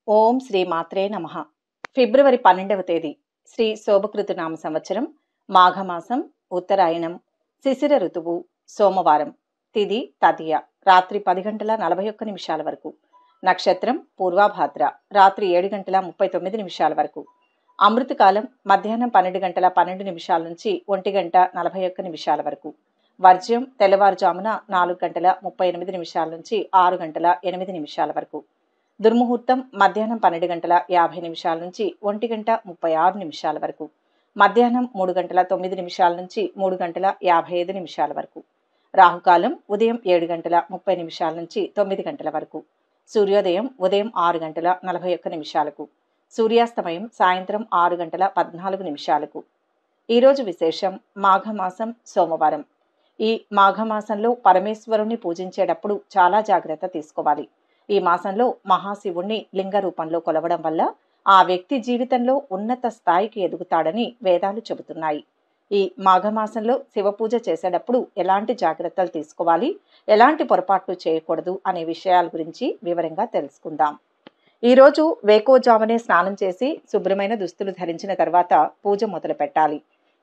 ఓం శ్రీ మాత్రే నమః. ఫిబ్రవరి 12వ తేదీ శ్రీ శోభకృత నామ సంవత్సరం, మాఘమాసం, ఉత్తరాయణం, శిశిర ఋతువు, సోమవారం. తిథి తదియ, రాత్రి 10 గంటల 41 నిమిషాల వరకు. నక్షత్రం పూర్వాభాద్ర, రాత్రి 7 గంటల 39 నిమిషాల వరకు. అమృతకాలం మధ్యాహ్నం 12 గంటల 12 నిమిషాల నుంచి 1 గంట 41 నిమిషాల వరకు. వర్జ్యం తెల్లవారుజామున 4 గంటల 38 నిమిషాల నుంచి 6 గంటల 8 నిమిషాల వరకు. దుర్ముహూర్తం మధ్యాహ్నం 12 గంటల 50 నిమిషాల నుంచి 1 గంట 36 నిమిషాల వరకు. మధ్యాహ్నం 3 గంటల 9 నిమిషాల నుంచి 3 గంటల 55 నిమిషాల వరకు. రాహుకాలం ఉదయం 7 గంటల 30 నిమిషాల నుంచి 9 గంటల వరకు. సూర్యోదయం ఉదయం 6 గంటల 41 నిమిషాలకు. సూర్యాస్తమయం సాయంత్రం 6 గంటల 14 నిమిషాలకు. ఈరోజు విశేషం మాఘమాసం, సోమవారం. ఈ మాఘమాసంలో పరమేశ్వరుణ్ణి పూజించేటప్పుడు చాలా జాగ్రత్త తీసుకోవాలి. ఈ మాసంలో మహాశివుణ్ణి లింగ రూపంలో కొలవడం వల్ల ఆ వ్యక్తి జీవితంలో ఉన్నత స్థాయికి ఎదుగుతాడని వేదాలు చెబుతున్నాయి. ఈ మాఘమాసంలో శివపూజ చేసేటప్పుడు ఎలాంటి జాగ్రత్తలు తీసుకోవాలి, ఎలాంటి పొరపాట్లు చేయకూడదు అనే విషయాల గురించి వివరంగా తెలుసుకుందాం. ఈరోజు వేకోజామునే స్నానం చేసి శుభ్రమైన దుస్తులు ధరించిన తర్వాత పూజ మొదలు పెట్టాలి.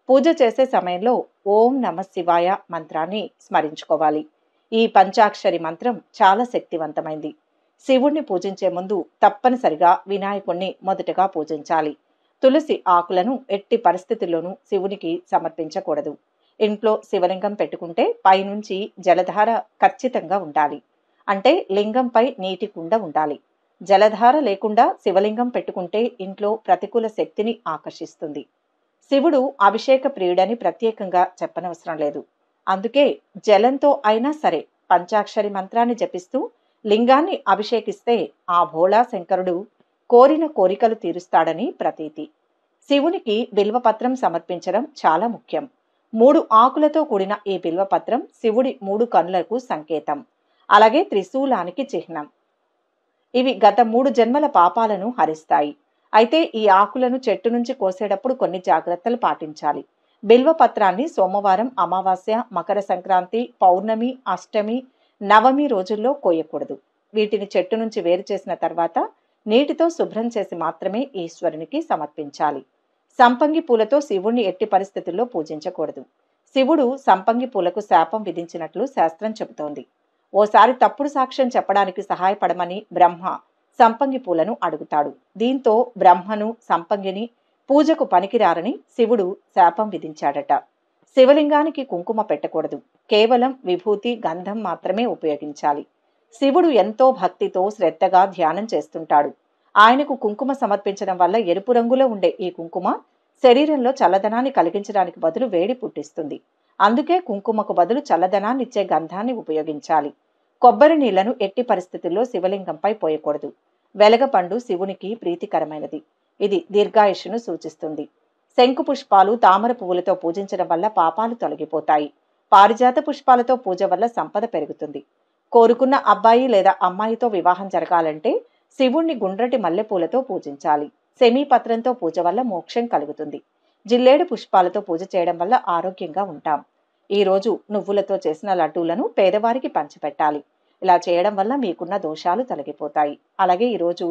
పూజ చేసే సమయంలో ఓం నమః శివాయ మంత్రాన్ని స్మరించుకోవాలి. ఈ పంచాక్షరి మంత్రం చాలా శక్తివంతమైంది. శివుణ్ణి పూజించే ముందు తప్పనిసరిగా వినాయకుణ్ణి మొదటగా పూజించాలి. తులసి ఆకులను ఎట్టి పరిస్థితుల్లోనూ శివునికి సమర్పించకూడదు. ఇంట్లో శివలింగం పెట్టుకుంటే పైనుంచి జలధార ఖచ్చితంగా ఉండాలి. అంటే లింగంపై నీటి కుండ ఉండాలి. జలధార లేకుండా శివలింగం పెట్టుకుంటే ఇంట్లో ప్రతికూల శక్తిని ఆకర్షిస్తుంది. శివుడు అభిషేక ప్రియుడని ప్రత్యేకంగా చెప్పనవసరం లేదు. అందుకే జలంతో అయినా సరే పంచాక్షరి మంత్రాన్ని జపిస్తూ లింగాన్ని అభిషేకిస్తే ఆ భోళా శంకరుడు కోరిన కోరికలు తీరుస్తాడని ప్రతీతి. శివునికి బిల్వపత్రం సమర్పించడం చాలా ముఖ్యం. 3 ఆకులతో కూడిన ఈ బిల్వపత్రం శివుడి 3 కన్నులకు సంకేతం. అలాగే త్రిశూలానికి చిహ్నం. ఇవి గత 3 జన్మల పాపాలను హరిస్తాయి. అయితే ఈ ఆకులను చెట్టు నుంచి కోసేటప్పుడు కొన్ని జాగ్రత్తలు పాటించాలి. బిల్వపత్రాన్ని సోమవారం, అమావాస్య, మకర సంక్రాంతి, పౌర్ణమి, అష్టమి, నవమి రోజుల్లో కోయకూడదు. వీటిని చెట్టు నుంచి వేరు చేసిన తర్వాత నీటితో శుభ్రం చేసి మాత్రమే ఈశ్వరునికి సమర్పించాలి. సంపంగి పూలతో శివుణ్ణి ఎట్టి పరిస్థితుల్లో పూజించకూడదు. శివుడు సంపంగి పూలకు శాపం విధించినట్లు శాస్త్రం చెబుతోంది. ఓసారి తప్పుడు సాక్ష్యం చెప్పడానికి సహాయపడమని బ్రహ్మ సంపంగి పూలను అడుగుతాడు. దీంతో బ్రహ్మను సంపంగిని పూజకు పనికిరారని శివుడు శాపం విధించాడట. శివలింగానికి కుంకుమ పెట్టకూడదు. కేవలం విభూతి, గంధం మాత్రమే ఉపయోగించాలి. శివుడు ఎంతో భక్తితో శ్రద్ధగా ధ్యానం చేస్తుంటాడు. ఆయనకు కుంకుమ సమర్పించడం వల్ల ఎరుపు రంగులో ఉండే ఈ కుంకుమ శరీరంలో చల్లదనాన్ని కలిగించడానికి బదులు వేడి పుట్టిస్తుంది. అందుకే కుంకుమకు బదులు చల్లదనాన్నిచ్చే గంధాన్ని ఉపయోగించాలి. కొబ్బరి నీళ్లను ఎట్టి పరిస్థితుల్లో శివలింగంపై పోయకూడదు. వెలగపండు శివునికి ప్రీతికరమైనది. ఇది దీర్ఘాయుష్ను సూచిస్తుంది. శంకు పుష్పాలు, తామర పువ్వులతో పూజించడం వల్ల పాపాలు తొలగిపోతాయి. పారిజాత పుష్పాలతో పూజ వల్ల సంపద పెరుగుతుంది. కోరుకున్న అబ్బాయి లేదా అమ్మాయితో వివాహం జరగాలంటే శివుణ్ణి గుండ్రటి మల్లెపూలతో పూజించాలి. శమీపత్రంతో పూజ వల్ల మోక్షం కలుగుతుంది. జిల్లేడు పుష్పాలతో పూజ చేయడం వల్ల ఆరోగ్యంగా ఉంటాం. ఈరోజు నువ్వులతో చేసిన లడ్డూలను పేదవారికి పంచిపెట్టాలి. ఇలా చేయడం వల్ల మీకున్న దోషాలు తొలగిపోతాయి. అలాగే ఈరోజు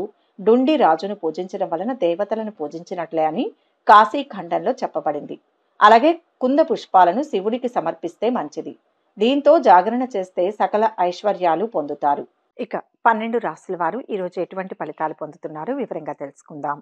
డుండి రాజును పూజించడం వలన దేవతలను పూజించినట్లే అని కాశీఖండంలో చెప్పబడింది. అలాగే కుంద పుష్పాలను శివుడికి సమర్పిస్తే మంచిది. దీంతో జాగరణ చేస్తే సకల ఐశ్వర్యాలు పొందుతారు. ఇక 12 రాశుల వారు ఈరోజు ఎటువంటి ఫలితాలు పొందుతున్నారో వివరంగా తెలుసుకుందాం.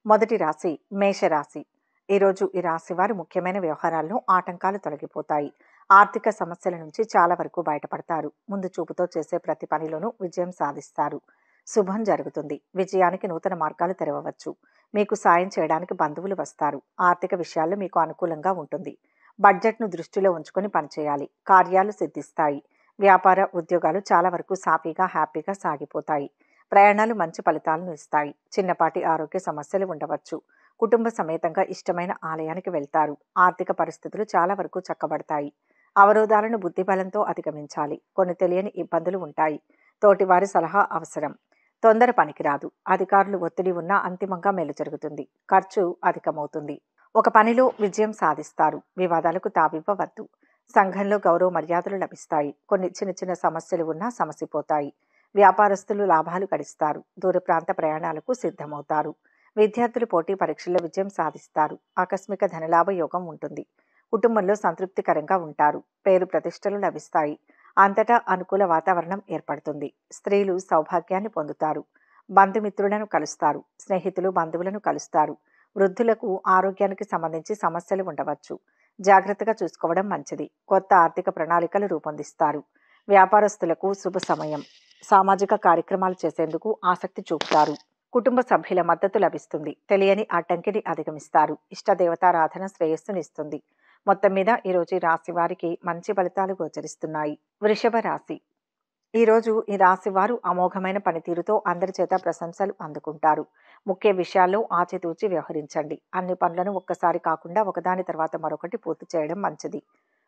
మొదటి రాశి మేషరాశి. ఈరోజు ఈ రాశి వారు ముఖ్యమైన వ్యవహారాల్లో ఆటంకాలు తొలగిపోతాయి. ఆర్థిక సమస్యల నుంచి చాలా వరకు బయటపడతారు. ముందు చూపుతో చేసే ప్రతి పనిలోనూ విజయం సాధిస్తారు. శుభం జరుగుతుంది. విజయానికి నూతన మార్గాలు తెరవవచ్చు. మీకు సాయం చేయడానికి బంధువులు వస్తారు. ఆర్థిక విషయాల్లో మీకు అనుకూలంగా ఉంటుంది. బడ్జెట్ను దృష్టిలో ఉంచుకొని పనిచేయాలి. కార్యాలు సిద్ధిస్తాయి. వ్యాపార ఉద్యోగాలు చాలా వరకు సాఫీగా, హ్యాపీగా సాగిపోతాయి. ప్రయాణాలు మంచి ఫలితాలను ఇస్తాయి. చిన్నపాటి ఆరోగ్య సమస్యలు ఉండవచ్చు. కుటుంబ సమేతంగా ఇష్టమైన ఆలయానికి వెళ్తారు. ఆర్థిక పరిస్థితులు చాలా వరకు చక్కబడతాయి. అవరోధాలను బుద్ధిబలంతో అధిగమించాలి. కొన్ని తెలియని ఇబ్బందులు ఉంటాయి. తోటివారి సలహా అవసరం. తొందర పనికిరాదు. అధికారులు ఒత్తిడి ఉన్నా అంతిమంగా మేలు జరుగుతుంది. ఖర్చు అధికమవుతుంది. ఒక పనిలో విజయం సాధిస్తారు. వివాదాలకు తావివ్వవద్దు. సంఘంలో గౌరవ మర్యాదలు లభిస్తాయి. కొన్ని చిన్న చిన్న సమస్యలు ఉన్నా సమసిపోతాయి. వ్యాపారస్తులు లాభాలు గడిస్తారు. దూర ప్రాంత ప్రయాణాలకు సిద్ధమవుతారు. విద్యార్థులు పోటీ పరీక్షల్లో విజయం సాధిస్తారు. ఆకస్మిక ధనలాభ యోగం ఉంటుంది. కుటుంబంలో సంతృప్తికరంగా ఉంటారు. పేరు ప్రతిష్టలు లభిస్తాయి. అంతటా అనుకూల వాతావరణం ఏర్పడుతుంది. స్త్రీలు సౌభాగ్యాన్ని పొందుతారు. బంధుమిత్రులను కలుస్తారు. స్నేహితులు బంధువులను కలుస్తారు. వృద్ధులకు ఆరోగ్యానికి సంబంధించి సమస్యలు ఉండవచ్చు. జాగ్రత్తగా చూసుకోవడం మంచిది. కొత్త ఆర్థిక ప్రణాళికలు రూపొందిస్తారు. వ్యాపారస్తులకు శుభ సమయం. సామాజిక కార్యక్రమాలు చేసేందుకు ఆసక్తి చూపుతారు. కుటుంబ సభ్యుల మద్దతు లభిస్తుంది. తెలియని అడ్డంకిని అధిగమిస్తారు. ఇష్టదేవతారాధన శ్రేయస్సునిస్తుంది. మొత్తం మీద ఈరోజు ఈ రాశి వారికి మంచి ఫలితాలు గోచరిస్తున్నాయి. వృషభ రాశి. ఈరోజు ఈ రాశి వారు అమోఘమైన పనితీరుతో అందరి చేత ప్రశంసలు అందుకుంటారు. ముఖ్య విషయాల్లో ఆచితూచి వ్యవహరించండి. అన్ని పనులను ఒక్కసారి కాకుండా ఒకదాని తర్వాత మరొకటి పూర్తి చేయడం మంచిది.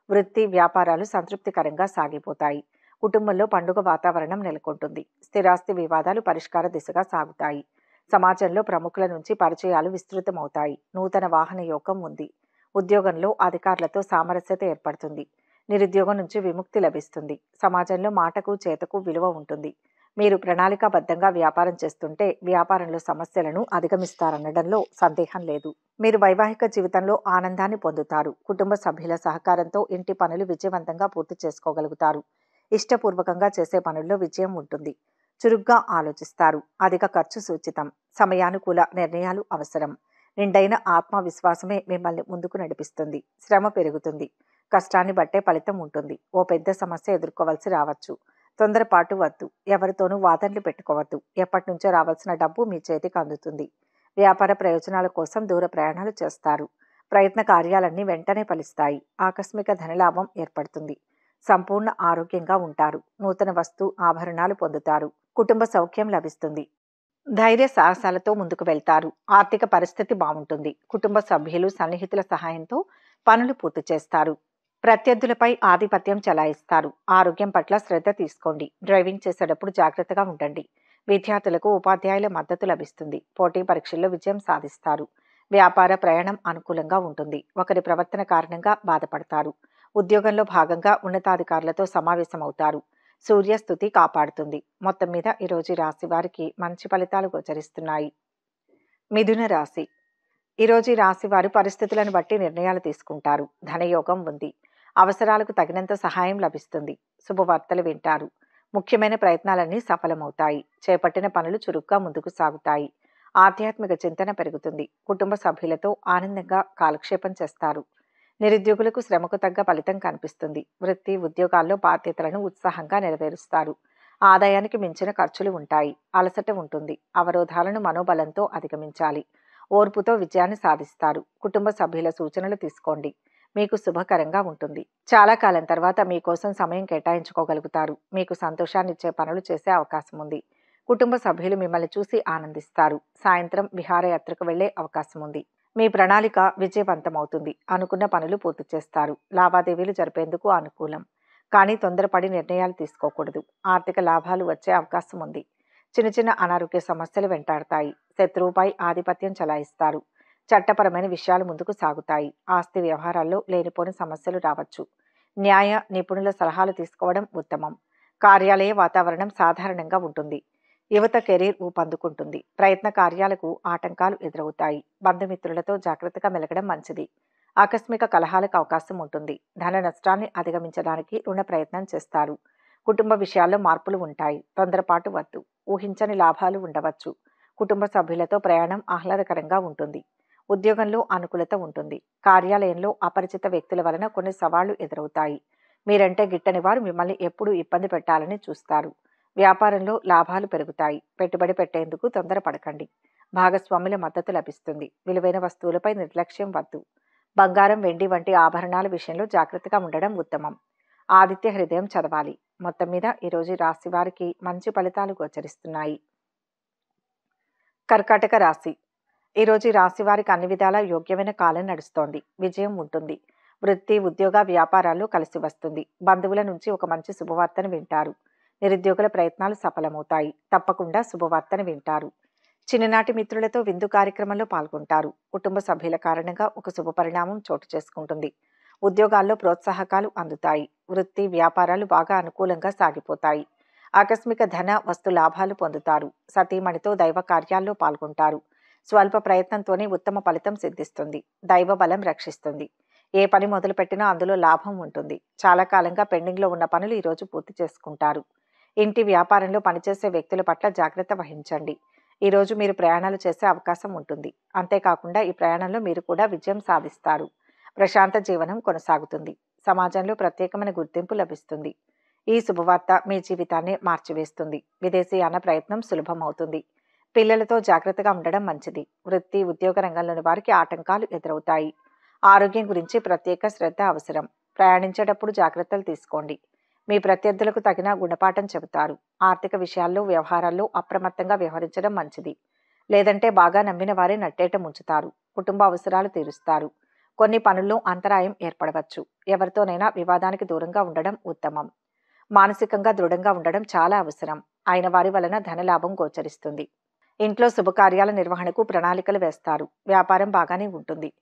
వృత్తి వ్యాపారాలు సంతృప్తికరంగా సాగిపోతాయి. కుటుంబంలో పండుగ వాతావరణం నెలకొంటుంది. స్థిరాస్తి వివాదాలు పరిష్కార దిశగా సాగుతాయి. సమాజంలో ప్రముఖుల నుంచి పరిచయాలు విస్తృతమవుతాయి. నూతన వాహన యోగం ఉంది. ఉద్యోగంలో అధికారులతో సామరస్యత ఏర్పడుతుంది. నిరుద్యోగం నుంచి విముక్తి లభిస్తుంది. సమాజంలో మాటకు చేతకు విలువ ఉంటుంది. మీరు ప్రణాళికాబద్ధంగా వ్యాపారం చేస్తుంటే వ్యాపారంలో సమస్యలను అధిగమిస్తారనడంలో సందేహం లేదు. మీరు వైవాహిక జీవితంలో ఆనందాన్ని పొందుతారు. కుటుంబ సభ్యుల సహకారంతో ఇంటి పనులు విజయవంతంగా పూర్తి చేసుకోగలుగుతారు. ఇష్టపూర్వకంగా చేసే పనుల్లో విజయం ఉంటుంది. చురుగ్గా ఆలోచిస్తారు. అధిక ఖర్చు సూచితం. సమయానుకూల నిర్ణయాలు అవసరం. నిండైన ఆత్మవిశ్వాసమే మిమ్మల్ని ముందుకు నడిపిస్తుంది. శ్రమ పెరుగుతుంది. కష్టాన్ని బట్టే ఫలితం ఉంటుంది. ఓ పెద్ద సమస్య ఎదుర్కోవాల్సి రావచ్చు. తొందరపాటు వద్దు. ఎవరితోనూ వాదనలు పెట్టుకోవద్దు. ఎప్పటి నుంచో రావాల్సిన డబ్బు మీ చేతికి అందుతుంది. వ్యాపార ప్రయోజనాల కోసం దూర ప్రయాణాలు చేస్తారు. ప్రయత్న కార్యాలన్నీ వెంటనే ఫలిస్తాయి. ఆకస్మిక ధనలాభం ఏర్పడుతుంది. సంపూర్ణ ఆరోగ్యంగా ఉంటారు. నూతన వస్తు ఆభరణాలు పొందుతారు. కుటుంబ సౌఖ్యం లభిస్తుంది. ధైర్య సాహసాలతో ముందుకు వెళ్తారు. ఆర్థిక పరిస్థితి బాగుంటుంది. కుటుంబ సభ్యులు సన్నిహితుల సహాయంతో పనులు పూర్తి చేస్తారు. ప్రత్యర్థులపై ఆధిపత్యం చెలాయిస్తారు. ఆరోగ్యం పట్ల శ్రద్ధ తీసుకోండి. డ్రైవింగ్ చేసేటప్పుడు జాగ్రత్తగా ఉండండి. విద్యార్థులకు ఉపాధ్యాయుల మద్దతు లభిస్తుంది. పోటీ పరీక్షల్లో విజయం సాధిస్తారు. వ్యాపార ప్రయాణం అనుకూలంగా ఉంటుంది. ఒకరి ప్రవర్తన కారణంగా బాధపడతారు. ఉద్యోగంలో భాగంగా ఉన్నతాధికారులతో సమావేశమవుతారు. సూర్యస్థుతి కాపాడుతుంది. మొత్తం మీద ఈరోజు రాశి వారికి మంచి ఫలితాలు గోచరిస్తున్నాయి. మిథున రాశి. ఈరోజు రాశి వారు పరిస్థితులను బట్టి నిర్ణయాలు తీసుకుంటారు. ధనయోగం ఉంది. అవసరాలకు తగినంత సహాయం లభిస్తుంది. శుభవార్తలు వింటారు. ముఖ్యమైన ప్రయత్నాలన్నీ సఫలమవుతాయి. చేపట్టిన పనులు చురుగ్గా ముందుకు సాగుతాయి. ఆధ్యాత్మిక చింతన పెరుగుతుంది. కుటుంబ సభ్యులతో ఆనందంగా కాలక్షేపం చేస్తారు. నిరుద్యోగులకు శ్రమకు తగ్గ ఫలితం కనిపిస్తుంది. వృత్తి ఉద్యోగాల్లో బాధ్యతలను ఉత్సాహంగా నెరవేరుస్తారు. ఆదాయానికి మించిన ఖర్చులు ఉంటాయి. అలసట ఉంటుంది. అవరోధాలను మనోబలంతో అధిగమించాలి. ఓర్పుతో విజయాన్ని సాధిస్తారు. కుటుంబ సభ్యుల సూచనలు తీసుకోండి. మీకు శుభకరంగా ఉంటుంది. చాలా కాలం తర్వాత మీకోసం సమయం కేటాయించుకోగలుగుతారు. మీకు సంతోషాన్నిచ్చే పనులు చేసే అవకాశం ఉంది. కుటుంబ సభ్యులు మిమ్మల్ని చూసి ఆనందిస్తారు. సాయంత్రం విహారయాత్రకు వెళ్లే అవకాశం ఉంది. మీ ప్రణాళిక విజయవంతమవుతుంది. అనుకున్న పనులు పూర్తి చేస్తారు. లావాదేవీలు జరిపేందుకు అనుకూలం. కానీ తొందరపడి నిర్ణయాలు తీసుకోకూడదు. ఆర్థిక లాభాలు వచ్చే అవకాశం ఉంది. చిన్న చిన్న అనారోగ్య సమస్యలు వెంటాడతాయి. శత్రువుపై ఆధిపత్యం చెలాయిస్తారు. చట్టపరమైన విషయాలు ముందుకు సాగుతాయి. ఆస్తి వ్యవహారాల్లో లేనిపోని సమస్యలు రావచ్చు. న్యాయ నిపుణుల సలహాలు తీసుకోవడం ఉత్తమం. కార్యాలయ వాతావరణం సాధారణంగా ఉంటుంది. యువత కెరీర్ ఊపందుకుంటుంది. ప్రయత్న కార్యాలకు ఆటంకాలు ఎదురవుతాయి. బంధుమిత్రులతో జాగ్రత్తగా మెలగడం మంచిది. ఆకస్మిక కలహాలకు అవకాశం ఉంటుంది. ధన నష్టాన్ని అధిగమించడానికి రుణ ప్రయత్నం చేస్తారు. కుటుంబ విషయాల్లో మార్పులు ఉంటాయి. తొందరపాటు వద్దు. ఊహించని లాభాలు ఉండవచ్చు. కుటుంబ సభ్యులతో ప్రయాణం ఆహ్లాదకరంగా ఉంటుంది. ఉద్యోగంలో అనుకూలత ఉంటుంది. కార్యాలయంలో అపరిచిత వ్యక్తుల వలన కొన్ని సవాళ్లు ఎదురవుతాయి. మీరంటే గిట్టని వారు మిమ్మల్ని ఎప్పుడూ ఇబ్బంది పెట్టాలని చూస్తారు. వ్యాపారంలో లాభాలు పెరుగుతాయి. పెట్టుబడి పెట్టేందుకు తొందరపడకండి. భాగస్వాముల మద్దతు లభిస్తుంది. విలువైన వస్తువులపై నిర్లక్ష్యం వద్దు. బంగారం వెండి వంటి ఆభరణాల విషయంలో జాగ్రత్తగా ఉండడం ఉత్తమం. ఆదిత్య హృదయం చదవాలి. మొత్తం మీద ఈరోజు రాశి వారికి మంచి ఫలితాలు గోచరిస్తున్నాయి. కర్కాటక రాశి. ఈరోజు రాశి వారికి అన్ని విధాలా యోగ్యమైన కాలం నడుస్తోంది. విజయం ఉంటుంది. వృత్తి ఉద్యోగ వ్యాపారాల్లో కలిసి వస్తుంది. బంధువుల నుంచి ఒక మంచి శుభవార్తను వింటారు. నిరుద్యోగుల ప్రయత్నాలు సఫలమవుతాయి. తప్పకుండా శుభవార్తను వింటారు. చిన్ననాటి మిత్రులతో విందు కార్యక్రమంలో పాల్గొంటారు. కుటుంబ సభ్యుల కారణంగా ఒక శుభ పరిణామం చోటు చేసుకుంటుంది. ఉద్యోగాల్లో ప్రోత్సాహకాలు అందుతాయి. వృత్తి వ్యాపారాలు బాగా అనుకూలంగా సాగిపోతాయి. ఆకస్మిక ధన వస్తు లాభాలు పొందుతారు. సతీమణితో దైవ కార్యాల్లో పాల్గొంటారు. స్వల్ప ప్రయత్నంతోనే ఉత్తమ ఫలితం సిద్ధిస్తుంది. దైవ బలం రక్షిస్తుంది. ఏ పని మొదలుపెట్టినా అందులో లాభం ఉంటుంది. చాలా కాలంగా పెండింగ్లో ఉన్న పనులు ఈరోజు పూర్తి చేసుకుంటారు. ఇంటి వ్యాపారంలో పనిచేసే వ్యక్తుల పట్ల జాగ్రత్త వహించండి. ఈరోజు మీరు ప్రయాణాలు చేసే అవకాశం ఉంటుంది. అంతేకాకుండా ఈ ప్రయాణంలో మీరు కూడా విజయం సాధిస్తారు. ప్రశాంత జీవనం కొనసాగుతుంది. సమాజంలో ప్రత్యేకమైన గుర్తింపు లభిస్తుంది. ఈ శుభవార్త మీ జీవితాన్ని మార్చివేస్తుంది. విదేశీయాన ప్రయత్నం సులభమవుతుంది. పిల్లలతో జాగ్రత్తగా ఉండడం మంచిది. వృత్తి, ఉద్యోగ రంగంలోని వారికి ఆటంకాలు ఎదురవుతాయి. ఆరోగ్యం గురించి ప్రత్యేక శ్రద్ధ అవసరం. ప్రయాణించేటప్పుడు జాగ్రత్తలు తీసుకోండి. మీ ప్రత్యర్థులకు తగిన గుణపాఠం చెబుతారు. ఆర్థిక విషయాల్లో, వ్యవహారాల్లో అప్రమత్తంగా వ్యవహరించడం మంచిది. లేదంటే బాగా నమ్మిన వారే నట్టేట ముంచుతారు. కుటుంబ అవసరాలు తీరుస్తారు. కొన్ని పనుల్లో అంతరాయం ఏర్పడవచ్చు. ఎవరితోనైనా వివాదానికి దూరంగా ఉండడం ఉత్తమం. మానసికంగా దృఢంగా ఉండడం చాలా అవసరం. అయిన వారి వలన ధనలాభం గోచరిస్తుంది. ఇంట్లో శుభకార్యాల నిర్వహణకు ప్రణాళికలు వేస్తారు. వ్యాపారం బాగానే ఉంటుంది.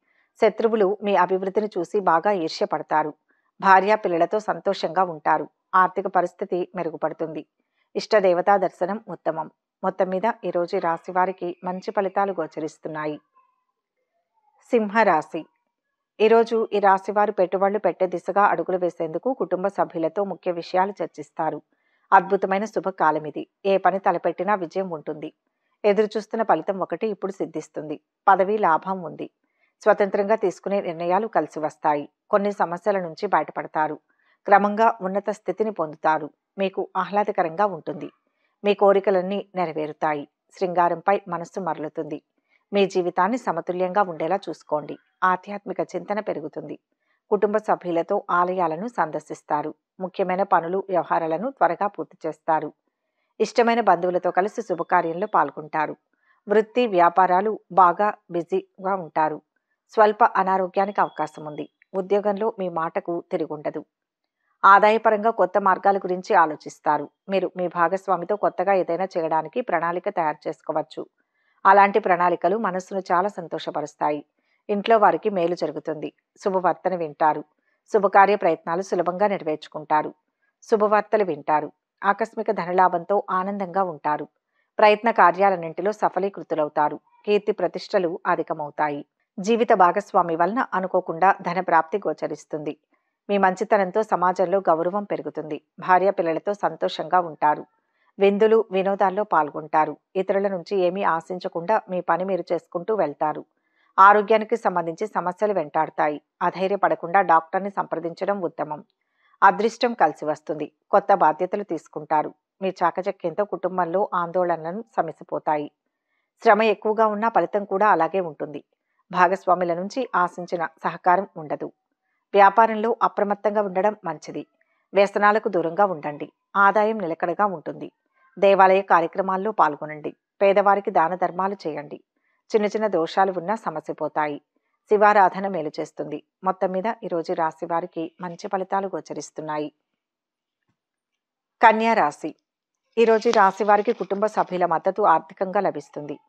శత్రువులు మీ అభివృద్ధిని చూసి బాగా ఈర్ష్యపడతారు. భార్య పిల్లలతో సంతోషంగా ఉంటారు. ఆర్థిక పరిస్థితి మెరుగుపడుతుంది. ఇష్టదేవతా దర్శనం ఉత్తమం. మొత్తం మీద ఈరోజు రాశి వారికి మంచి ఫలితాలు గోచరిస్తున్నాయి. సింహరాశి. ఈరోజు ఈ రాశి వారు పెట్టుబడులు పెట్టే దిశగా అడుగులు వేసేందుకు కుటుంబ సభ్యులతో ముఖ్య విషయాలు చర్చిస్తారు. అద్భుతమైన శుభకాలం ఇది. ఏ పని తలపెట్టినా విజయం ఉంటుంది. ఎదురుచూస్తున్న ఫలితం ఒకటి ఇప్పుడు సిద్ధిస్తుంది. పదవి లాభం ఉంది. స్వతంత్రంగా తీసుకునే నిర్ణయాలు కలిసి వస్తాయి. కొన్ని సమస్యల నుంచి బయటపడతారు. క్రమంగా ఉన్నత స్థితిని పొందుతారు. మీకు ఆహ్లాదకరంగా ఉంటుంది. మీ కోరికలన్నీ నెరవేరుతాయి. శృంగారంపై మనస్సు మరలుతుంది. మీ జీవితాన్ని సమతుల్యంగా ఉండేలా చూసుకోండి. ఆధ్యాత్మిక చింతన పెరుగుతుంది. కుటుంబ సభ్యులతో ఆలయాలను సందర్శిస్తారు. ముఖ్యమైన పనులు, వ్యవహారాలను త్వరగా పూర్తి చేస్తారు. ఇష్టమైన బంధువులతో కలిసి శుభకార్యంలో పాల్గొంటారు. వృత్తి, వ్యాపారాలు బాగా బిజీగా ఉంటారు. స్వల్ప అనారోగ్యానికి అవకాశం ఉంది. ఉద్యోగంలో మీ మాటకు తిరుగుండదు. ఆదాయపరంగా కొత్త మార్గాల గురించి ఆలోచిస్తారు. మీరు మీ భాగస్వామితో కొత్తగా ఏదైనా చేయడానికి ప్రణాళిక తయారు చేసుకోవచ్చు. అలాంటి ప్రణాళికలు మనస్సును చాలా సంతోషపరుస్తాయి. ఇంట్లో వారికి మేలు జరుగుతుంది. శుభవార్తను వింటారు. శుభకార్య ప్రయత్నాలు సులభంగా నెరవేర్చుకుంటారు. శుభవార్తలు వింటారు. ఆకస్మిక ధనలాభంతో ఆనందంగా ఉంటారు. ప్రయత్న కార్యాలన్నింటిలో సఫలీకృతులవుతారు. కీర్తి ప్రతిష్టలు అధికమవుతాయి. జీవిత భాగస్వామి వలన అనుకోకుండా ధన ప్రాప్తి గోచరిస్తుంది. మీ మంచితనంతో సమాజంలో గౌరవం పెరుగుతుంది. భార్య పిల్లలతో సంతోషంగా ఉంటారు. విందులు, వినోదాల్లో పాల్గొంటారు. ఇతరుల నుంచి ఏమీ ఆశించకుండా మీ పని మీరు చేసుకుంటూ వెళ్తారు. ఆరోగ్యానికి సంబంధించి సమస్యలు వెంటాడతాయి. అధైర్యపడకుండా డాక్టర్ని సంప్రదించడం ఉత్తమం. అదృష్టం కలిసి వస్తుంది. కొత్త బాధ్యతలు తీసుకుంటారు. మీ చాకచక్యంతో కుటుంబంలో ఆందోళనలను సమసిపోతాయి. శ్రమ ఎక్కువగా ఉన్నా ఫలితం కూడా అలాగే ఉంటుంది. భాగస్వాముల నుంచి ఆశించిన సహకారం ఉండదు. వ్యాపారంలో అప్రమత్తంగా ఉండడం మంచిది. వ్యసనాలకు దూరంగా ఉండండి. ఆదాయం నిలకడగా ఉంటుంది. దేవాలయ కార్యక్రమాల్లో పాల్గొనండి. పేదవారికి దాన ధర్మాలు చేయండి. చిన్న చిన్న దోషాలు ఉన్నా సమసిపోతాయి. శివారాధన మేలు చేస్తుంది. మొత్తం మీద ఈరోజు రాశి వారికి మంచి ఫలితాలు గోచరిస్తున్నాయి. కన్యా రాశి. ఈరోజు రాశి వారికి కుటుంబ సభ్యుల మద్దతు ఆర్థికంగా లభిస్తుంది.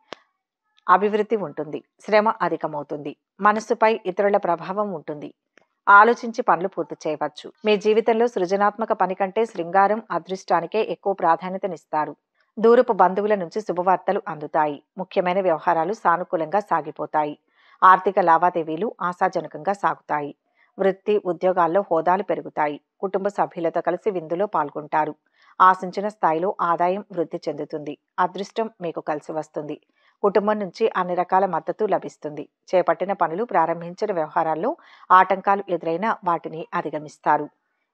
అభివృద్ధి ఉంటుంది. శ్రమ అధికమవుతుంది. మనస్సుపై ఇతరుల ప్రభావం ఉంటుంది. ఆలోచించి పనులు పూర్తి చేయవచ్చు. మీ జీవితంలో సృజనాత్మక పని కంటే శృంగారం, అదృష్టానికే ఎక్కువ ప్రాధాన్యతనిస్తారు. దూరపు బంధువుల నుంచి శుభవార్తలు అందుతాయి. ముఖ్యమైన వ్యవహారాలు సానుకూలంగా సాగిపోతాయి. ఆర్థిక లావాదేవీలు ఆశాజనకంగా సాగుతాయి. వృత్తి, ఉద్యోగాల్లో హోదాలు పెరుగుతాయి. కుటుంబ సభ్యులతో కలిసి విందులో పాల్గొంటారు. ఆశించిన స్థాయిలో ఆదాయం వృద్ధి చెందుతుంది. అదృష్టం మీకు కలిసి వస్తుంది. కుటుంబం నుంచి అన్ని రకాల మద్దతు లభిస్తుంది. చేపట్టిన పనులు, ప్రారంభించిన వ్యవహారాల్లో ఆటంకాలు ఎదురైనా వాటిని అధిగమిస్తారు.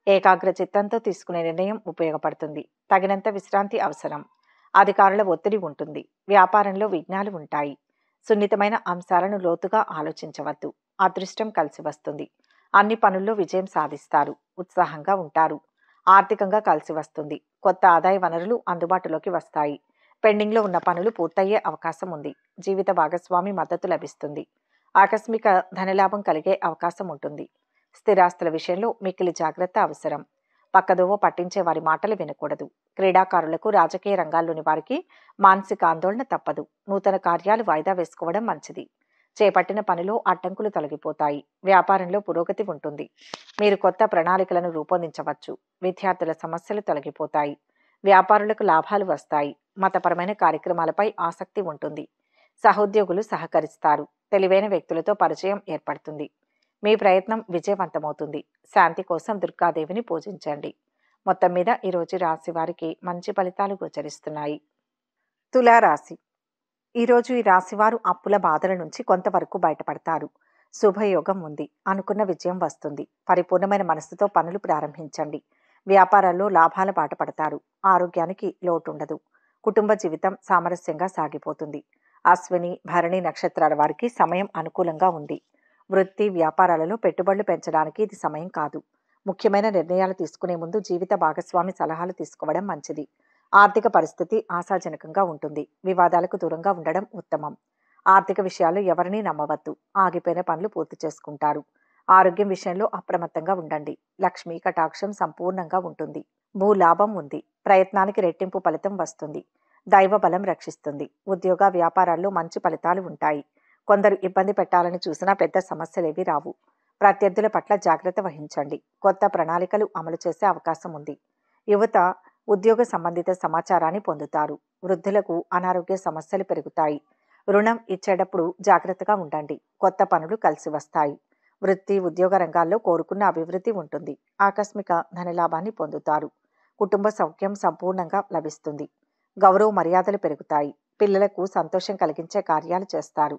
ఏకాగ్ర చిత్తంతో తీసుకునే నిర్ణయం ఉపయోగపడుతుంది. తగినంత విశ్రాంతి అవసరం. అధికారుల ఒత్తిడి ఉంటుంది. వ్యాపారంలో విఘ్నాలు ఉంటాయి. సున్నితమైన అంశాలను లోతుగా ఆలోచించవద్దు. అదృష్టం కలిసి వస్తుంది. అన్ని పనుల్లో విజయం సాధిస్తారు. ఉత్సాహంగా ఉంటారు. ఆర్థికంగా కలిసి వస్తుంది. కొత్త ఆదాయ వనరులు అందుబాటులోకి వస్తాయి. పెండింగ్లో ఉన్న పనులు పూర్తయ్యే అవకాశం ఉంది. జీవిత భాగస్వామి మద్దతు లభిస్తుంది. ఆకస్మిక ధనలాభం కలిగే అవకాశం ఉంటుంది. స్థిరాస్తుల విషయంలో మిక్కిలి జాగ్రత్త అవసరం. పక్కదోవ పట్టించే వారి మాటలు వినకూడదు. క్రీడాకారులకు, రాజకీయ రంగాల్లోని వారికి మానసిక ఆందోళన తప్పదు. నూతన కార్యాలు వాయిదా వేసుకోవడం మంచిది. చేపట్టిన పనిలో అడ్డంకులు తొలగిపోతాయి. వ్యాపారంలో పురోగతి ఉంటుంది. మీరు కొత్త ప్రణాళికలను రూపొందించవచ్చు. విద్యార్థుల సమస్యలు తొలగిపోతాయి. వ్యాపారులకు లాభాలు వస్తాయి. మతపరమైన కార్యక్రమాలపై ఆసక్తి ఉంటుంది. సహోద్యోగులు సహకరిస్తారు. తెలివైన వ్యక్తులతో పరిచయం ఏర్పడుతుంది. మీ ప్రయత్నం విజయవంతమవుతుంది. శాంతి కోసం దుర్గాదేవిని పూజించండి. మొత్తం మీద ఈరోజు రాశి వారికి మంచి ఫలితాలు గోచరిస్తున్నాయి. తులారాశి. ఈరోజు ఈ రాశివారు అప్పుల బాధల నుంచి కొంతవరకు బయటపడతారు. శుభయోగం ఉంది. అనుకున్న విజయం వస్తుంది. పరిపూర్ణమైన మనసుతో పనులు ప్రారంభించండి. వ్యాపారాల్లో లాభాల బాట పడతారు. ఆరోగ్యానికి లోటుండదు. కుటుంబ జీవితం సామరస్యంగా సాగిపోతుంది. అశ్విని, భరణి నక్షత్రాల వారికి సమయం అనుకూలంగా ఉంది. వృత్తి, వ్యాపారాలలో పెట్టుబడులు పెంచడానికి ఇది సమయం కాదు. ముఖ్యమైన నిర్ణయాలు తీసుకునే ముందు జీవిత భాగస్వామి సలహాలు తీసుకోవడం మంచిది. ఆర్థిక పరిస్థితి ఆశాజనకంగా ఉంటుంది. వివాదాలకు దూరంగా ఉండడం ఉత్తమం. ఆర్థిక విషయాల్లో ఎవరినీ నమ్మవద్దు. ఆగిపోయిన పనులు పూర్తి చేసుకుంటారు. ఆరోగ్యం విషయంలో అప్రమత్తంగా ఉండండి. లక్ష్మీ కటాక్షం సంపూర్ణంగా ఉంటుంది. భూలాభం ఉంది. ప్రయత్నానికి రెట్టింపు ఫలితం వస్తుంది. దైవ బలం రక్షిస్తుంది. ఉద్యోగ వ్యాపారాల్లో మంచి ఫలితాలు ఉంటాయి. కొందరు ఇబ్బంది పెట్టాలని చూసినా పెద్ద సమస్యలేవి రావు. ప్రత్యర్థుల పట్ల జాగ్రత్త వహించండి. కొత్త ప్రణాళికలు అమలు చేసే అవకాశం ఉంది. యువత ఉద్యోగ సంబంధిత సమాచారాన్ని పొందుతారు. వృద్ధులకు అనారోగ్య సమస్యలు పెరుగుతాయి. రుణం ఇచ్చేటప్పుడు జాగ్రత్తగా ఉండండి. కొత్త పనులు కలిసి వస్తాయి. వృత్తి, ఉద్యోగ రంగాల్లో కోరుకున్న అభివృద్ధి ఉంటుంది. ఆకస్మిక ధనలాభాన్ని పొందుతారు. కుటుంబ సౌఖ్యం సంపూర్ణంగా లభిస్తుంది. గౌరవ మర్యాదలు పెరుగుతాయి. పిల్లలకు సంతోషం కలిగించే కార్యాలు చేస్తారు.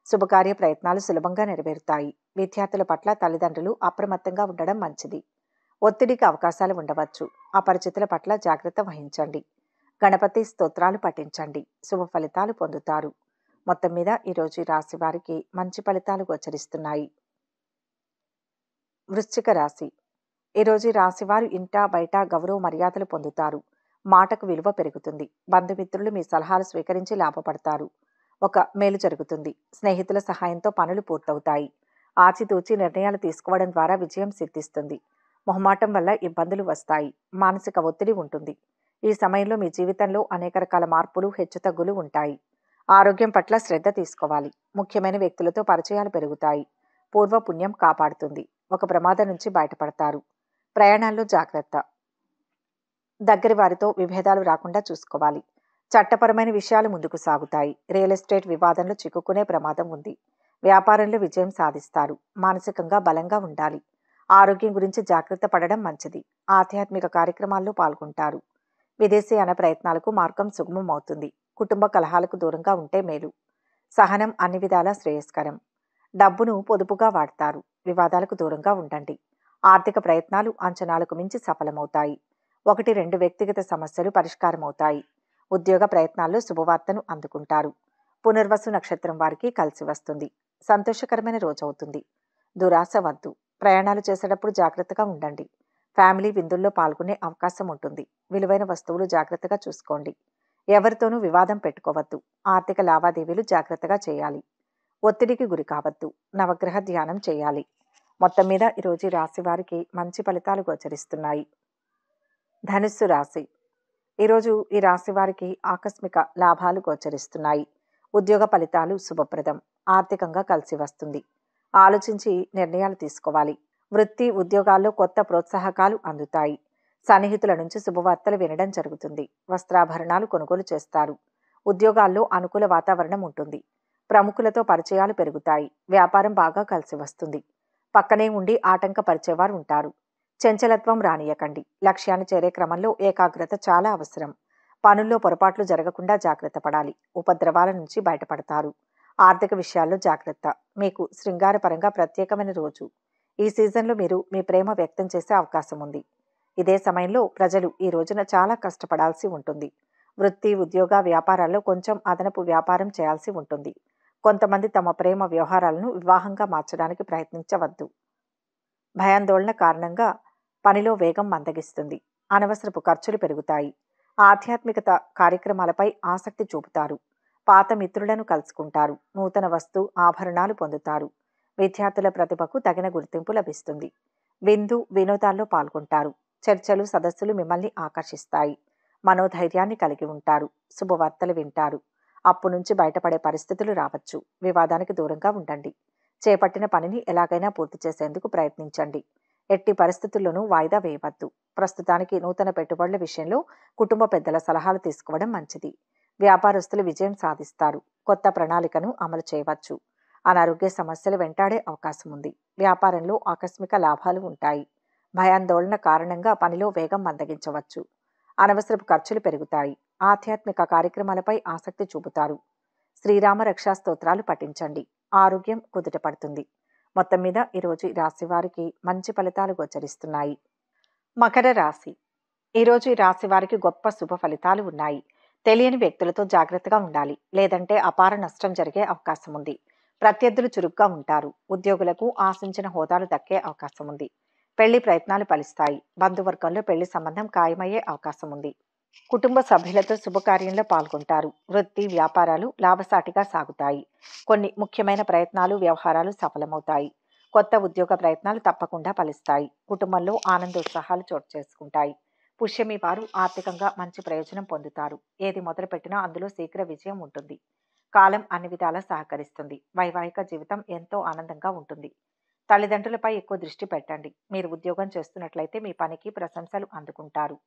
శుభకార్య ప్రయత్నాలు సులభంగా నెరవేరుతాయి. విద్యార్థుల పట్ల తల్లిదండ్రులు అప్రమత్తంగా ఉండడం మంచిది. ఒత్తిడికి అవకాశాలు ఉండవచ్చు. అపరిచితుల పట్ల జాగ్రత్త వహించండి. గణపతి స్తోత్రాలు పఠించండి. శుభ ఫలితాలు పొందుతారు. మొత్తం మీద ఈరోజు ఈ రాశి వారికి మంచి ఫలితాలు గోచరిస్తున్నాయి. వృశ్చిక రాశి. ఈరోజు ఈ రాశి వారు ఇంట బయట గౌరవ మర్యాదలు పొందుతారు. మాటకు విలువ పెరుగుతుంది. బంధుమిత్రులు మీ సలహాలు స్వీకరించి లాభపడతారు. ఒక మేలు జరుగుతుంది. స్నేహితుల సహాయంతో పనులు పూర్తవుతాయి. ఆచితూచి నిర్ణయాలు తీసుకోవడం ద్వారా విజయం సిద్ధిస్తుంది. మొహమాటం వల్ల ఇబ్బందులు వస్తాయి. మానసిక ఒత్తిడి ఉంటుంది. ఈ సమయంలో మీ జీవితంలో అనేక రకాల మార్పులు, హెచ్చుతగ్గులు ఉంటాయి. ఆరోగ్యం పట్ల శ్రద్ధ తీసుకోవాలి. ముఖ్యమైన వ్యక్తులతో పరిచయాలు పెరుగుతాయి. పూర్వ పుణ్యం కాపాడుతుంది. ఒక ప్రమాదం నుంచి బయటపడతారు. ప్రయాణాల్లో జాగ్రత్త. దగ్గరి వారితో విభేదాలు రాకుండా చూసుకోవాలి. చట్టపరమైన విషయాలు ముందుకు సాగుతాయి. రియల్ ఎస్టేట్ వివాదంలో చిక్కుకునే ప్రమాదం ఉంది. వ్యాపారంలో విజయం సాధిస్తారు. మానసికంగా బలంగా ఉండాలి. ఆరోగ్యం గురించి జాగ్రత్త పడడం మంచిది. ఆధ్యాత్మిక కార్యక్రమాల్లో పాల్గొంటారు. విదేశీయాన ప్రయత్నాలకు మార్గం సుగమం అవుతుంది. కుటుంబ కలహాలకు దూరంగా ఉంటే మేలు. సహనం అన్ని విధాలా శ్రేయస్కరం. డబ్బును పొదుపుగా వాడతారు. వివాదాలకు దూరంగా ఉండండి. ఆర్థిక ప్రయత్నాలు అంచనాలకు మించి సఫలమవుతాయి. 1-2 వ్యక్తిగత సమస్యలు పరిష్కారమవుతాయి. ఉద్యోగ ప్రయత్నాల్లో శుభవార్తను అందుకుంటారు. పునర్వసు నక్షత్రం వారికి కలిసి వస్తుంది. సంతోషకరమైన రోజవుతుంది. దురాశ వద్దు. ప్రయాణాలు చేసేటప్పుడు జాగ్రత్తగా ఉండండి. ఫ్యామిలీ విందుల్లో పాల్గొనే అవకాశం ఉంటుంది. విలువైన వస్తువులు జాగ్రత్తగా చూసుకోండి. ఎవరితోనూ వివాదం పెట్టుకోవద్దు. ఆర్థిక లావాదేవీలు జాగ్రత్తగా చేయాలి. ఒత్తిడికి గురి కావద్దు. నవగ్రహ ధ్యానం చేయాలి. మొత్తం మీద ఈరోజు రాశి వారికి మంచి ఫలితాలు గోచరిస్తున్నాయి. ధనుస్సు రాశి. ఈరోజు ఈ రాశి వారికి ఆకస్మిక లాభాలు గోచరిస్తున్నాయి. ఉద్యోగ ఫలితాలు శుభప్రదం. ఆర్థికంగా కలిసి వస్తుంది. ఆలోచించి నిర్ణయాలు తీసుకోవాలి. వృత్తి, ఉద్యోగాల్లో కొత్త ప్రోత్సాహకాలు అందుతాయి. సన్నిహితుల నుంచి శుభవార్తలు వినడం జరుగుతుంది. వస్త్రాభరణాలు కొనుగోలు చేస్తారు. ఉద్యోగాల్లో అనుకూల వాతావరణం ఉంటుంది. ప్రముఖులతో పరిచయాలు పెరుగుతాయి. వ్యాపారం బాగా కలిసి వస్తుంది. పక్కనే ఉండి ఆటంకపరిచేవారు ఉంటారు. చంచలత్వం రానియకండి. లక్ష్యాన్ని చేరే క్రమంలో ఏకాగ్రత చాలా అవసరం. పనుల్లో పొరపాట్లు జరగకుండా జాగ్రత్త పడాలి. ఉపద్రవాల నుంచి బయటపడతారు. ఆర్థిక విషయాల్లో జాగ్రత్త. మీకు శృంగారపరంగా ప్రత్యేకమైన రోజు. ఈ సీజన్లో మీరు మీ ప్రేమ వ్యక్తం చేసే అవకాశం ఉంది. ఇదే సమయంలో ప్రజలు ఈ రోజున చాలా కష్టపడాల్సి ఉంటుంది. వృత్తి, ఉద్యోగ వ్యాపారాల్లో కొంచెం అదనపు వ్యాపారం చేయాల్సి ఉంటుంది. కొంతమంది తమ ప్రేమ వ్యవహారాలను వివాహంగా మార్చడానికి ప్రయత్నించవద్దు. భయాందోళన కారణంగా పనిలో వేగం మందగిస్తుంది. అనవసరపు ఖర్చులు పెరుగుతాయి. ఆధ్యాత్మికత కార్యక్రమాలపై ఆసక్తి చూపుతారు. పాత మిత్రులను కలుసుకుంటారు. నూతన వస్తు ఆభరణాలు పొందుతారు. విద్యార్థుల ప్రతిభకు తగిన గుర్తింపు లభిస్తుంది. విందు వినోదాల్లో పాల్గొంటారు. చర్చలు, సదస్సులు మిమ్మల్ని ఆకర్షిస్తాయి. మనోధైర్యాన్ని కలిగి ఉంటారు. శుభవార్తలు వింటారు. అప్పు నుంచి బయటపడే పరిస్థితులు రావచ్చు. వివాదానికి దూరంగా ఉండండి. చేపట్టిన పనిని ఎలాగైనా పూర్తి చేసేందుకు ప్రయత్నించండి. ఎట్టి పరిస్థితుల్లోనూ వాయిదా వేయవద్దు. ప్రస్తుతానికి నూతన పెట్టుబడుల విషయంలో కుటుంబ పెద్దల సలహాలు తీసుకోవడం మంచిది. వ్యాపారస్తులు విజయం సాధిస్తారు. కొత్త ప్రణాళికను అమలు చేయవచ్చు. అనారోగ్య సమస్యలు వెంటాడే అవకాశం ఉంది. వ్యాపారంలో ఆకస్మిక లాభాలు ఉంటాయి. భయాందోళన కారణంగా పనిలో వేగం మందగించవచ్చు. అనవసరపు ఖర్చులు పెరుగుతాయి. ఆధ్యాత్మిక కార్యక్రమాలపై ఆసక్తి చూపుతారు. శ్రీరామ రక్షా స్తోత్రాలు పఠించండి. ఆరోగ్యం కుదుట పడుతుంది. మొత్తం మీద ఈరోజు ఈ రాశి వారికి మంచి ఫలితాలు గోచరిస్తున్నాయి. మకర రాశి. ఈరోజు ఈ రాశి వారికి గొప్ప శుభ ఫలితాలు ఉన్నాయి. తెలియని వ్యక్తులతో జాగ్రత్తగా ఉండాలి, లేదంటే అపార నష్టం జరిగే అవకాశం ఉంది. ప్రత్యర్థులు చురుగ్గా ఉంటారు. ఉద్యోగులకు ఆశించిన హోదాలు దక్కే అవకాశం ఉంది. పెళ్లి ప్రయత్నాలు ఫలిస్తాయి. బంధువర్గంలో పెళ్లి సంబంధం ఖాయమయ్యే అవకాశం ఉంది. కుటుంబ సభ్యులతో శుభకార్యంలో పాల్గొంటారు. వృత్తి వ్యాపారాలు లాభసాటిగా సాగుతాయి. కొన్ని ముఖ్యమైన ప్రయత్నాలు వ్యవహారాలు సఫలమవుతాయి. కొత్త ఉద్యోగ ప్రయత్నాలు తప్పకుండా ఫలిస్తాయి. కుటుంబంలో ఆనందోత్సాహాలు చోటు చేసుకుంటాయి. పుష్యమి వారు ఆర్థికంగా మంచి ప్రయోజనం పొందుతారు. ఏది మొదలుపెట్టినా అందులో శీఘ్ర విజయం ఉంటుంది. కాలం అన్ని విధాలా సహకరిస్తుంది. వైవాహిక జీవితం ఎంతో ఆనందంగా ఉంటుంది. తల్లిదండ్రులపై ఎక్కువ దృష్టి పెట్టండి. మీరు ఉద్యోగం చేస్తున్నట్లయితే మీ పనికి ప్రశంసలు అందుకుంటారు.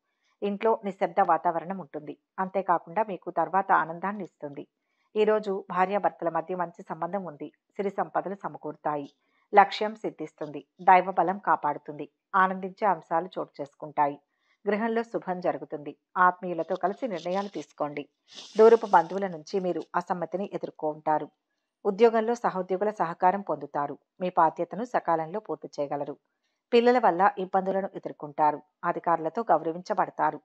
ఇంట్లో నిశ్శబ్ద వాతావరణం ఉంటుంది. అంతేకాకుండా మీకు తర్వాత ఆనందాన్ని ఇస్తుంది. ఈరోజు భార్యాభర్తల మధ్య మంచి సంబంధం ఉంది. సిరి సంపదలు సమకూరుతాయి. లక్ష్యం సిద్ధిస్తుంది. దైవ బలం కాపాడుతుంది. ఆనందించే అంశాలు చోటు చేసుకుంటాయి. గృహంలో శుభం జరుగుతుంది. ఆత్మీయులతో కలిసి నిర్ణయాలు తీసుకోండి. దూరపు బంధువుల నుంచి మీరు అసమ్మతిని ఎదుర్కొంటారు. ఉద్యోగంలో సహోద్యోగుల సహకారం పొందుతారు. మీ బాధ్యతను సకాలంలో పూర్తి చేయగలరు. పిల్లల వల్ల ఇబ్బందులను ఎదుర్కొంటారు. అధికారులతో గౌరవించబడతారు.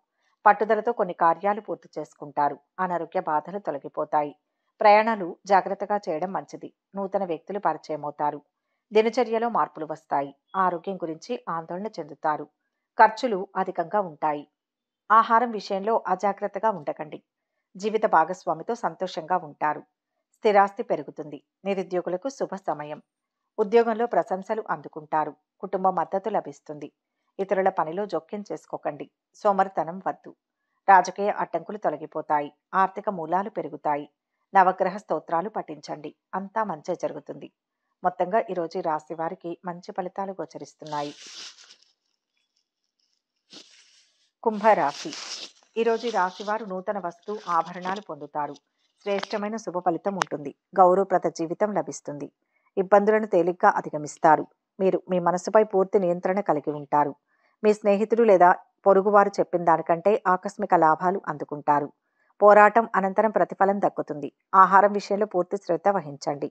పట్టుదలతో కొన్ని కార్యాలు పూర్తి చేసుకుంటారు. అనారోగ్య బాధలు తొలగిపోతాయి. ప్రయాణాలు జాగ్రత్తగా చేయడం మంచిది. నూతన వ్యక్తులు పరిచయమవుతారు. దినచర్యలో మార్పులు వస్తాయి. ఆరోగ్యం గురించి ఆందోళన చెందుతారు. ఖర్చులు అధికంగా ఉంటాయి. ఆహారం విషయంలో అజాగ్రత్తగా ఉండకండి. జీవిత భాగస్వామితో సంతోషంగా ఉంటారు. స్థిరాస్తి పెరుగుతుంది. నిరుద్యోగులకు శుభ సమయం. ఉద్యోగంలో ప్రశంసలు అందుకుంటారు. కుటుంబ మద్దతు లభిస్తుంది. ఇతరుల పనిలో జోక్యం చేసుకోకండి. సోమరితనం వద్దు. రాజకీయ అడ్డంకులు తొలగిపోతాయి. ఆర్థిక మూలాలు పెరుగుతాయి. నవగ్రహ స్తోత్రాలు పఠించండి. అంతా మంచి జరుగుతుంది. మొత్తంగా ఈరోజు ఈ రాశి వారికి మంచి ఫలితాలు గోచరిస్తున్నాయి. కుంభరాశి. ఈరోజు ఈ రాశి వారు నూతన వస్తు ఆభరణాలు పొందుతారు. శ్రేష్టమైన శుభ ఫలితం ఉంటుంది. గౌరవప్రద జీవితం లభిస్తుంది. ఇబ్బందులను తేలిగ్గా అధిగమిస్తారు. మీరు మీ మనసుపై పూర్తి నియంత్రణ కలిగి ఉంటారు. మీ స్నేహితుడు లేదా పొరుగువారు చెప్పిన దానికంటే ఆకస్మిక లాభాలు అందుకుంటారు. పోరాటం అనంతరం ప్రతిఫలం దక్కుతుంది. ఆహారం విషయంలో పూర్తి శ్రద్ధ వహించండి.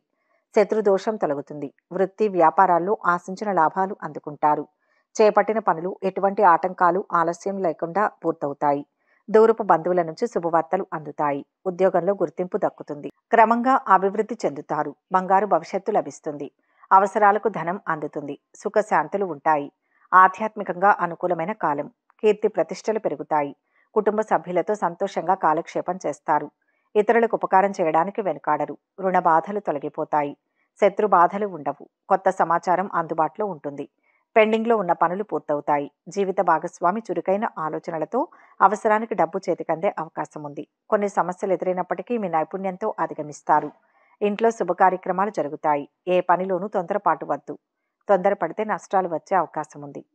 శత్రుదోషం తొలగుతుంది. వృత్తి వ్యాపారాల్లో ఆశించిన లాభాలు అందుకుంటారు. చేపట్టిన పనులు ఎటువంటి ఆటంకాలు ఆలస్యం లేకుండా పూర్తవుతాయి. దూరపు బంధువుల నుంచి శుభవార్తలు అందుతాయి. ఉద్యోగంలో గుర్తింపు దక్కుతుంది. క్రమంగా అభివృద్ధి చెందుతారు. బంగారు భవిష్యత్తు లభిస్తుంది. అవసరాలకు ధనం అందుతుంది. సుఖశాంతులు ఉంటాయి. ఆధ్యాత్మికంగా అనుకూలమైన కాలం. కీర్తి ప్రతిష్టలు పెరుగుతాయి. కుటుంబ సభ్యులతో సంతోషంగా కాలక్షేపం చేస్తారు. ఇతరులకు ఉపకారం చేయడానికి వెనుకాడరు. రుణ బాధలు తొలగిపోతాయి. శత్రు బాధలు ఉండవు. కొత్త సమాచారం అందుబాటులో ఉంటుంది. పెండింగ్లో ఉన్న పనులు పూర్తవుతాయి. జీవిత భాగస్వామి చురుకైన ఆలోచనలతో అవసరానికి డబ్బు చేతికందే అవకాశం ఉంది. కొన్ని సమస్యలు ఎదురైనప్పటికీ మీ నైపుణ్యంతో అధిగమిస్తారు. ఇంట్లో శుభ కార్యక్రమాలు జరుగుతాయి. ఏ పనిలోనూ తొందరపాటు వద్దు. తొందరపడితే నష్టాలు వచ్చే అవకాశం ఉంది.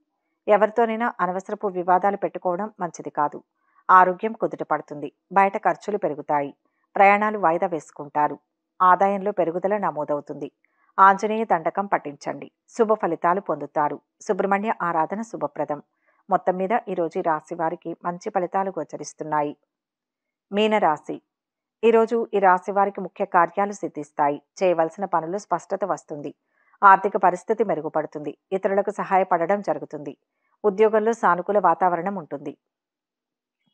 ఎవరితోనైనా అనవసరపు వివాదాలు పెట్టుకోవడం మంచిది కాదు. ఆరోగ్యం కుదుట పడుతుంది. బయట ఖర్చులు పెరుగుతాయి. ప్రయాణాలు వాయిదా వేసుకుంటారు. ఆదాయంలో పెరుగుదల నమోదవుతుంది. ఆంజనేయ దండకం పఠించండి. శుభ ఫలితాలు పొందుతారు. సుబ్రహ్మణ్య ఆరాధన శుభప్రదం. మొత్తం మీద ఈరోజు ఈ రాశి వారికి మంచి ఫలితాలు గోచరిస్తున్నాయి. మీనరాశి. ఈరోజు ఈ రాశి వారికి ముఖ్య కార్యాలు సిద్ధిస్తాయి. చేయవలసిన పనులు స్పష్టత వస్తుంది. ఆర్థిక పరిస్థితి మెరుగుపడుతుంది. ఇతరులకు సహాయపడడం జరుగుతుంది. ఉద్యోగంలో సానుకూల వాతావరణం ఉంటుంది.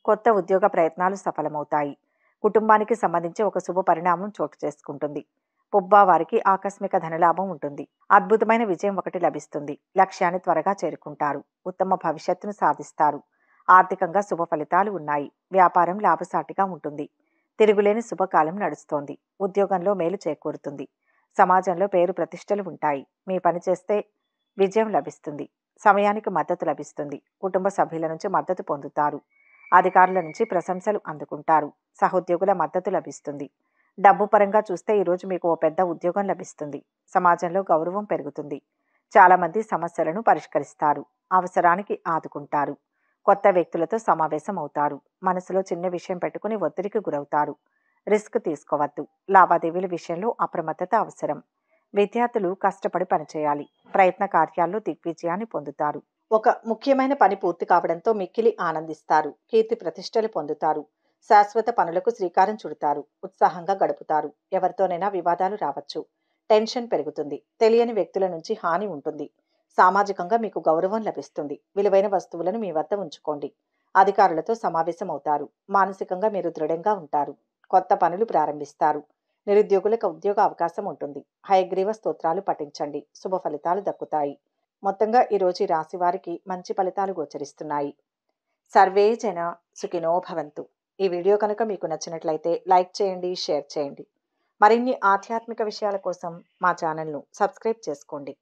కొత్త ఉద్యోగ ప్రయత్నాలు సఫలమవుతాయి. కుటుంబానికి సంబంధించి ఒక శుభ పరిణామం చోటు చేసుకుంటుంది. పుబ్బా వారికి ఆకస్మిక ధనలాభం ఉంటుంది. అద్భుతమైన విజయం ఒకటి లభిస్తుంది. లక్ష్యాన్ని త్వరగా చేరుకుంటారు. ఉత్తమ భవిష్యత్తును సాధిస్తారు. ఆర్థికంగా శుభ ఫలితాలు ఉన్నాయి. వ్యాపారం లాభసాటిగా ఉంటుంది. తిరుగులేని శుభకాలం నడుస్తోంది. ఉద్యోగంలో మేలు చేకూరుతుంది. సమాజంలో పేరు ప్రతిష్టలు ఉంటాయి. మీ పని చేస్తే విజయం లభిస్తుంది. సమయానికి మద్దతు లభిస్తుంది. కుటుంబ సభ్యుల నుంచి మద్దతు పొందుతారు. అధికారుల నుంచి ప్రశంసలు అందుకుంటారు. సహోద్యోగుల మద్దతు లభిస్తుంది. డబ్బు పరంగా చూస్తే ఈరోజు మీకు ఓ పెద్ద ఉద్యోగం లభిస్తుంది. సమాజంలో గౌరవం పెరుగుతుంది. చాలామంది సమస్యలను పరిష్కరిస్తారు. అవసరానికి ఆదుకుంటారు. కొత్త వ్యక్తులతో సమావేశం అవుతారు. మనసులో చిన్న విషయం పెట్టుకుని ఒత్తిడికి గురవుతారు. రిస్క్ తీసుకోవద్దు. లావాదేవీల విషయంలో అప్రమత్తత అవసరం. విద్యార్థులు కష్టపడి పనిచేయాలి. ప్రయత్న కార్యాల్లో దిగ్విజయాన్ని పొందుతారు. ఒక ముఖ్యమైన పని పూర్తి కావడంతో మిక్కిలి ఆనందిస్తారు. కీర్తి ప్రతిష్టలు పొందుతారు. శాశ్వత పనులకు శ్రీకారం చుడతారు. ఉత్సాహంగా గడుపుతారు. ఎవరితోనైనా వివాదాలు రావచ్చు. టెన్షన్ పెరుగుతుంది. తెలియని వ్యక్తుల నుంచి హాని ఉంటుంది. సామాజికంగా మీకు గౌరవం లభిస్తుంది. విలువైన వస్తువులను మీ వద్ద ఉంచుకోండి. అధికారులతో సమావేశం అవుతారు. మానసికంగా మీరు దృఢంగా ఉంటారు. కొత్త పనులు ప్రారంభిస్తారు. నిరుద్యోగులకు ఉద్యోగ అవకాశం ఉంటుంది. హయగ్రీవ స్తోత్రాలు పఠించండి. శుభ ఫలితాలు దక్కుతాయి. మొత్తంగా ఈరోజు ఈ రాశి వారికి మంచి ఫలితాలు గోచరిస్తున్నాయి. సర్వే జన సుఖినో భవంతు. ఈ వీడియో కనుక మీకు నచ్చినట్లయితే లైక్ చేయండి, షేర్ చేయండి. మరిన్ని ఆధ్యాత్మిక విషయాల కోసం మా ఛానల్ను సబ్స్క్రైబ్ చేసుకోండి.